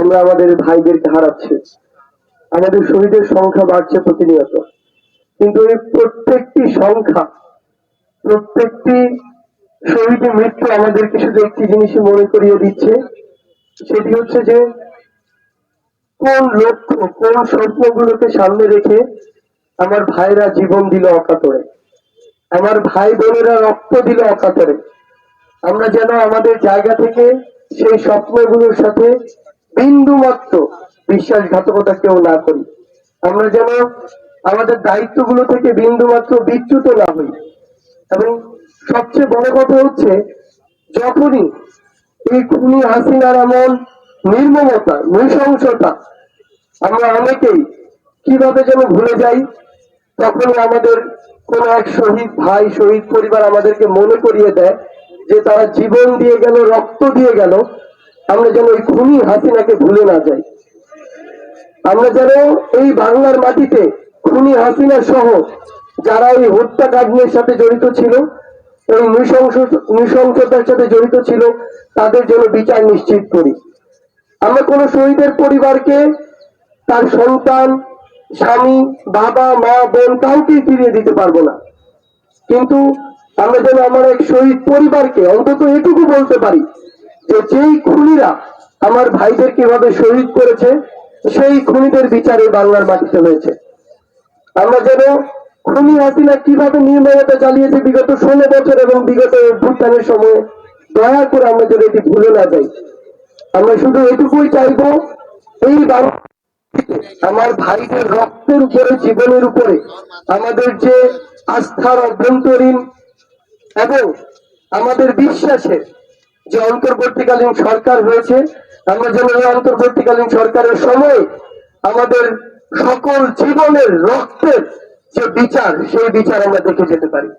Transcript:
আমরা আমাদের ভাইদেরকে হারাচ্ছি, আমাদের শহীদের সংখ্যা বাড়ছে প্রতিনিয়ত। কিন্তু এই প্রত্যেকটি সংখ্যা, প্রত্যেকটি শহীদের মৃত্যু আমাদেরকে শুধু একটি জিনিসই মনে করিয়ে দিচ্ছে, সেটি হচ্ছে যে কোন লক্ষ্য, কোন স্বপ্নগুলোকে সামনে রেখে আমার ভাইরা জীবন দিল অকাতরে, আমার ভাই বোনেরা রক্ত দিল অকাতরে। আমরা যেন আমাদের জায়গা থেকে সেই স্বপ্নগুলোর সাথে বিন্দু মাত্র বিশ্বাসঘাতকতা কেউ না করি। আমরা যেন আমাদের দায়িত্বগুলো থেকে বিন্দু মাত্র বিচ্যুত না হই। এবং সবচেয়ে বড় কথা হচ্ছে, যখনই এই খুনি হাসিনার এমন নির্মমতা, নৃশংসতা আমরা অনেকেই কিভাবে যেন ভুলে যাই, তখনই আমাদের কোন এক শহীদ ভাই, শহীদ পরিবার আমাদেরকে মনে করিয়ে দেয় যে তারা জীবন দিয়ে গেল, রক্ত দিয়ে গেল। আমরা যেন এই খুনি হাসিনাকে ভুলে না যাই। আমরা যেন এই বাংলার মাটিতে খুনি হাসিনা সহ যারা এই হত্যাকাণ্ডের সাথে জড়িত ছিল, এই নৃশংসতার সাথে জড়িত ছিল, তাদের জন্য বিচার নিশ্চিত করি। আমরা কোন শহীদের পরিবারকে তার সন্তান, স্বামী, বাবা, মা, বোন কাউকেই ফিরিয়ে দিতে পারবো না, কিন্তু আমরা যেন আমার এক শহীদ পরিবারকে অন্তত এটুকু বলতে পারি যে যেই খুনিরা আমার ভাইদের কিভাবে শহীদ করেছে, সেই খুনিদের বিচারে বাংলার মাটিতে হয়েছে। আমরা যেন খুনি হাসিনা কিভাবে নির্মমতা চালিয়েছে বিগত 16 বছর এবং বিগত অভ্যুত্থানের সময়, দয়া করে আমরা যেন এটি ভুলে না যাই। আমরা শুধু এটুকুই চাইবো, এই বাংলা আমার ভাইদের রক্তের উপরে, জীবনের উপরে আমাদের যে আস্থার অভ্যন্তরীণ এবং আমাদের বিশ্বাসের যে অন্তর্বর্তীকালীন সরকার হয়েছে, আমরা যেন এই অন্তর্বর্তীকালীন সরকারের সময় আমাদের সকল জীবনের রক্তের যে বিচার, সেই বিচার আমরা দেখে যেতে পারি।